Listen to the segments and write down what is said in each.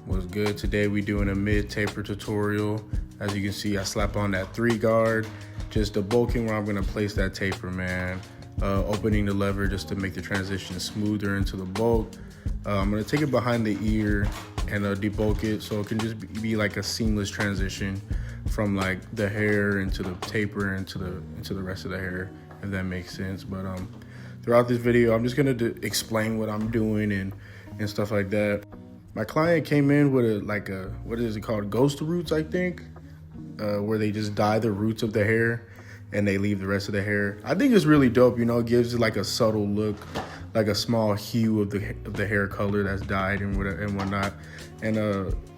What's good? Today we doing a mid taper tutorial. As you can see, I slap on that 3 guard, just debulking where I'm gonna place that taper, man. Opening the lever just to make the transition smoother into the bulk. I'm gonna take it behind the ear and debulk it so it can just be like a seamless transition from like the hair into the taper into the rest of the hair, if that makes sense. But throughout this video, I'm just gonna explain what I'm doing and stuff like that. My client came in with a what is it called, ghost roots, I think, where they just dye the roots of the hair and they leave the rest of the hair. I think it's really dope, you know. It gives it like a subtle look, like a small hue of the hair color that's dyed and whatnot. And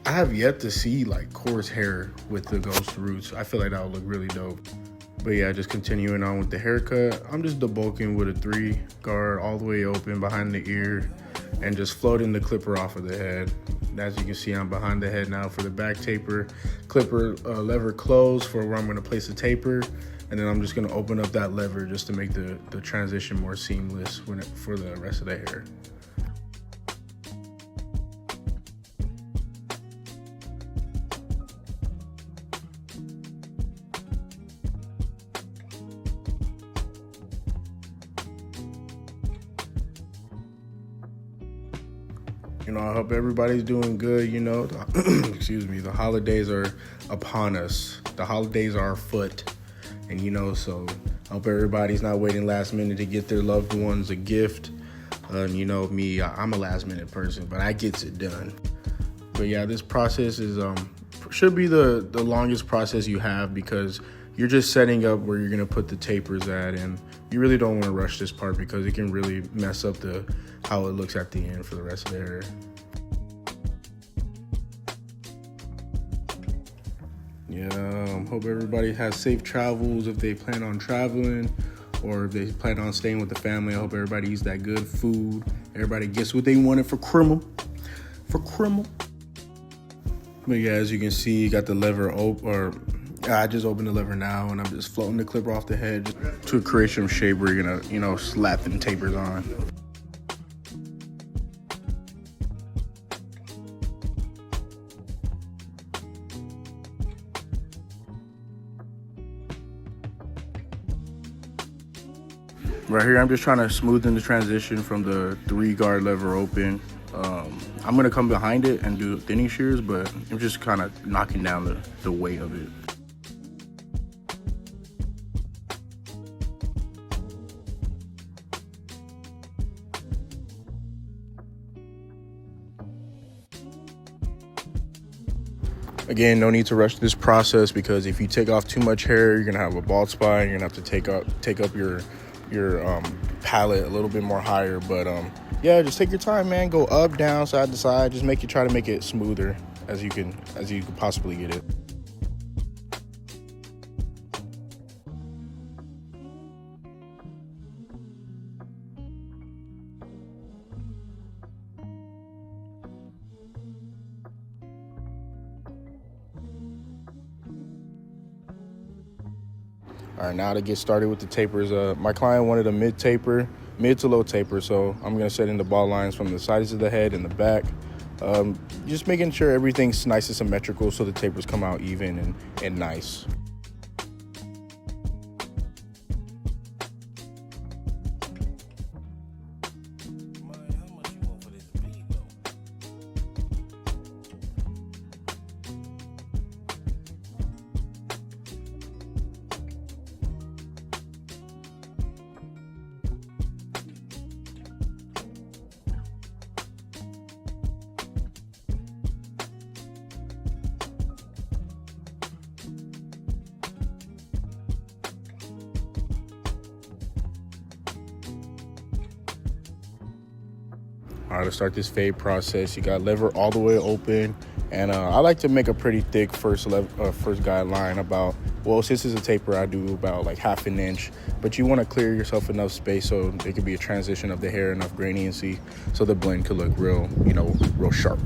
I have yet to see like coarse hair with the ghost roots. I feel like that would look really dope. But yeah, just continuing on with the haircut, I'm just debulking with a 3 guard all the way open behind the ear and just floating the clipper off of the head. As you can see, I'm behind the head now for the back taper. Clipper lever closed for where I'm gonna place the taper. And then I'm just gonna open up that lever just to make the transition more seamless for the rest of the hair. You know, I hope everybody's doing good, you know. Excuse me, the holidays are upon us. The holidays are afoot. And, you know, so I hope everybody's not waiting last minute to get their loved ones a gift. You know, me, I'm a last minute person, but I gets it done. But yeah, this process is should be the longest process you have, because you're just setting up where you're gonna put the tapers at, and you really don't want to rush this part because it can really mess up how it looks at the end for the rest of the hair. Yeah, hope everybody has safe travels if they plan on traveling, or if they plan on staying with the family. I hope everybody eats that good food. Everybody gets what they wanted for Christmas. But yeah, as you can see, you got the lever I just opened the lever now, and I'm just floating the clipper off the head to create some shape where you're gonna, you know, slap them tapers on. Right here, I'm just trying to smoothen the transition from the 3 guard lever open. I'm gonna come behind it and do thinning shears, but I'm just kind of knocking down the weight of it. Again, no need to rush this process, because if you take off too much hair, you're gonna have a bald spot. You're gonna have to take up your palette a little bit more higher. But yeah, just take your time, man. Go up, down, side to side. Just try to make it smoother as you can possibly get it. All right, now to get started with the tapers, my client wanted a mid to low taper, so I'm gonna set in the ball lines from the sides of the head and the back, just making sure everything's nice and symmetrical so the tapers come out even and nice. All right, to start this fade process, you got lever all the way open, and I like to make a pretty thick first guideline. About, well, since it's a taper, I do about like 1/2 inch, but you want to clear yourself enough space so there could be a transition of the hair, enough gradiency, so the blend could look real, you know, real sharp.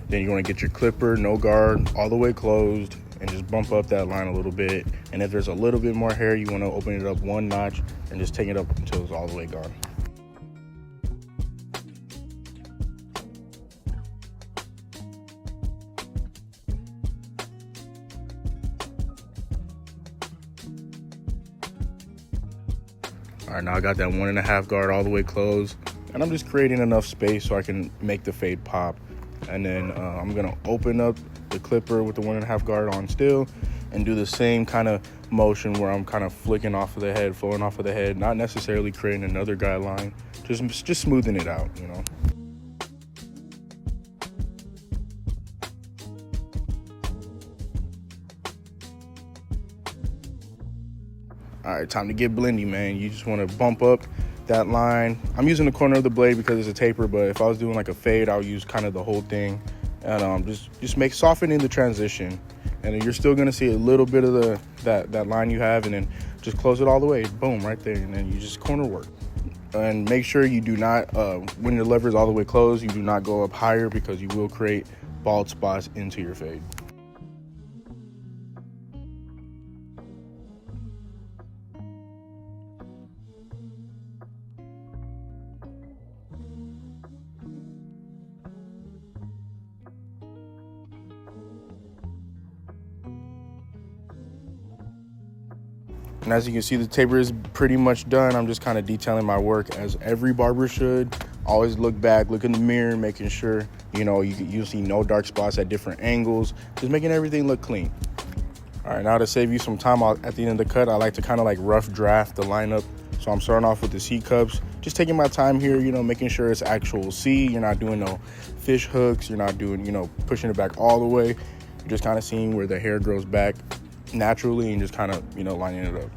Then you want to get your clipper, no guard, all the way closed, and just bump up that line a little bit. And if there's a little bit more hair, you want to open it up one notch and just take it up until it's all the way gone. All right, now I got that 1.5 guard all the way closed, and I'm just creating enough space so I can make the fade pop. And then I'm gonna open up the clipper with the 1.5 guard on still and do the same kind of motion where I'm kind of flicking off of the head, flowing off of the head, not necessarily creating another guideline, just smoothing it out, you know. All right, time to get blendy, man. You just want to bump up that line. I'm using the corner of the blade because it's a taper, but if I was doing like a fade, I'll use kind of the whole thing. And just softening the transition. And then you're still gonna see a little bit of that line you have, and then just close it all the way. Boom, right there. And then you just corner work. And make sure you do not, when your lever is all the way closed, you do not go up higher because you will create bald spots into your fade. And as you can see, the taper is pretty much done. I'm just kind of detailing my work as every barber should. Always look back, look in the mirror, making sure, you know, you'll see no dark spots at different angles, just making everything look clean. All right, now to save you some time at the end of the cut, I like to kind of like rough draft the lineup. So I'm starting off with the C cups, just taking my time here, you know, making sure it's actual C. You're not doing no fish hooks. You're not doing, you know, pushing it back all the way. You're just kind of seeing where the hair grows back naturally and just kind of, you know, lining it up.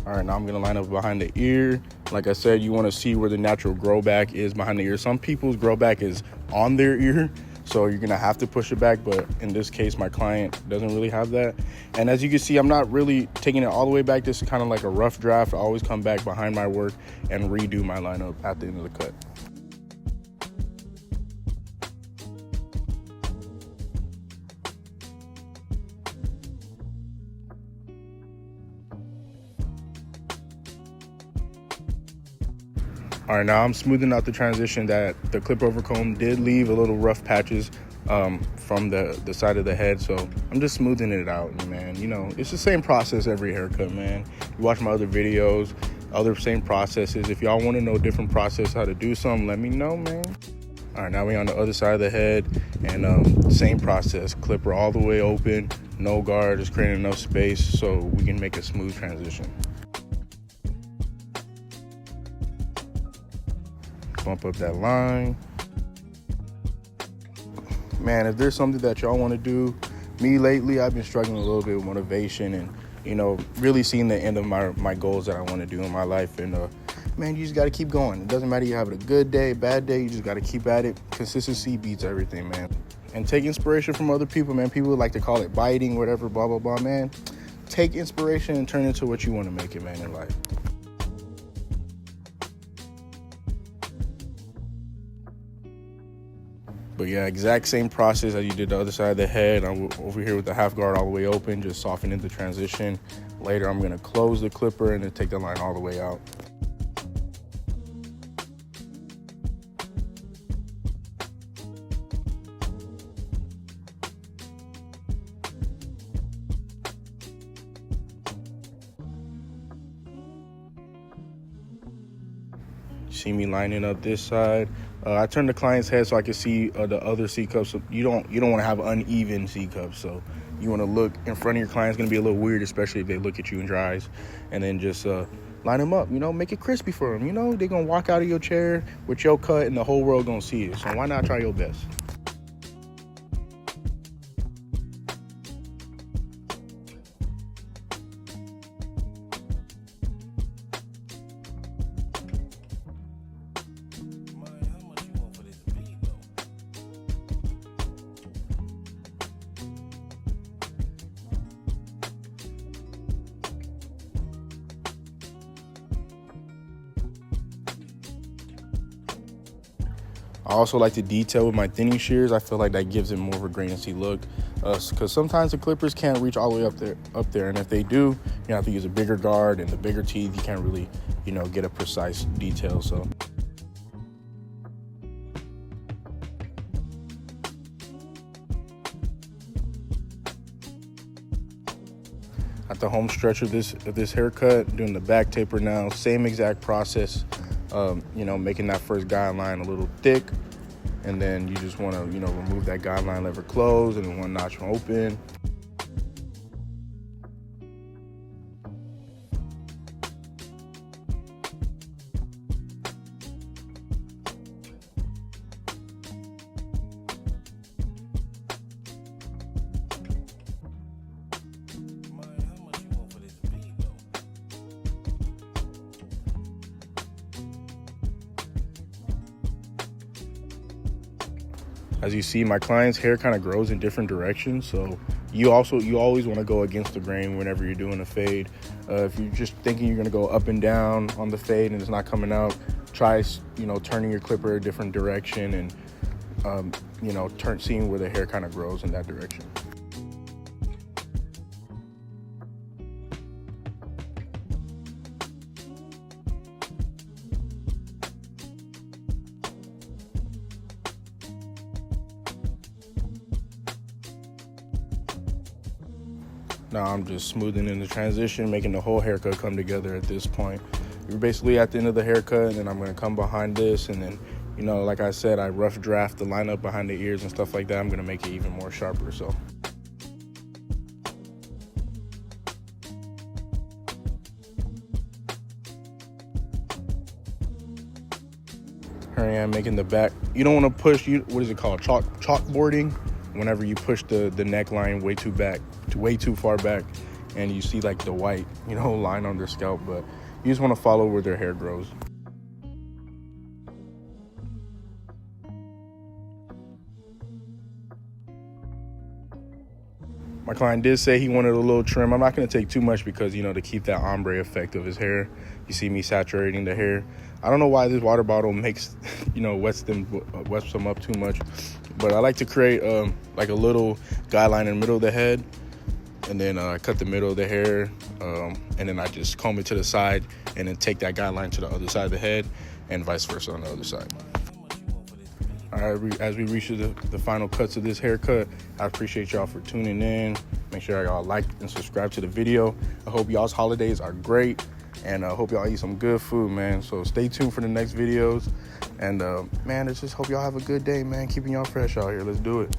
All right, now I'm gonna line up behind the ear. Like I said, you wanna see where the natural grow back is behind the ear. Some people's grow back is on their ear, so you're gonna have to push it back, but in this case, my client doesn't really have that. And as you can see, I'm not really taking it all the way back. This is kind of like a rough draft. I always come back behind my work and redo my lineup at the end of the cut. All right, now I'm smoothing out the transition that the clip over comb did leave a little rough patches from the side of the head. So I'm just smoothing it out, man. You know, it's the same process every haircut, man. You watch my other videos, other same processes. If y'all want to know different process, how to do something, let me know, man. All right, now we on the other side of the head, and same process. Clipper all the way open, no guard, just creating enough space so we can make a smooth transition. Bump up that line. Man, if there's something that y'all want to do, me lately, I've been struggling a little bit with motivation and, you know, really seeing the end of my goals that I want to do in my life. And, man, you just got to keep going. It doesn't matter you having a good day, bad day, you just got to keep at it. Consistency beats everything, man. And take inspiration from other people, man. People like to call it biting, whatever, blah, blah, blah, man. Take inspiration and turn it into what you want to make it, man, in life. But yeah, exact same process as you did the other side of the head. I'm over here with the half guard all the way open, just softening the transition. Later, I'm gonna close the clipper and then take the line all the way out. See me lining up this side. I turned the client's head so I can see the other C cups. So you don't want to have uneven C cups. So you want to look in front of your client. It's going to be a little weird, especially if they look at you in your eyes. And then just line them up. You know, make it crispy for them. You know, they're going to walk out of your chair with your cut, and the whole world going to see it. So why not try your best? I also like to detail with my thinning shears. I feel like that gives it more of a grainy look, because sometimes the clippers can't reach all the way up there, and if they do, you have to use a bigger guard and the bigger teeth. You can't really, get a precise detail. So. At the home stretch of this haircut, doing the back taper now, same exact process. Making that first guideline a little thick, and then you just want to, remove that guideline lever closed and then one notch open. As you see, my client's hair kind of grows in different directions, so you always want to go against the grain whenever you're doing a fade. If you're just thinking you're going to go up and down on the fade and it's not coming out, try turning your clipper a different direction and seeing where the hair kind of grows in that direction. Now I'm just smoothing in the transition, making the whole haircut come together at this point. You're basically at the end of the haircut, and then I'm gonna come behind this, and then, like I said, I rough draft the lineup behind the ears and stuff like that. I'm gonna make it even more sharper, so. Here I am making the back. You don't wanna push, what is it called, chalkboarding? Whenever you push the neckline way too far back, and you see like the white, line on their scalp, but you just want to follow where their hair grows. My client did say he wanted a little trim. I'm not going to take too much because, to keep that ombre effect of his hair. You see me saturating the hair. I don't know why this water bottle makes, wets them up too much. But I like to create like a little guideline in the middle of the head. And then I cut the middle of the hair. And then I just comb it to the side and then take that guideline to the other side of the head and vice versa on the other side. All right, as we reach the final cuts of this haircut, I appreciate y'all for tuning in. Make sure y'all like and subscribe to the video. I hope y'all's holidays are great, and I hope y'all eat some good food, man. So stay tuned for the next videos. And, man, I just hope y'all have a good day, man. Keeping y'all fresh out here. Let's do it.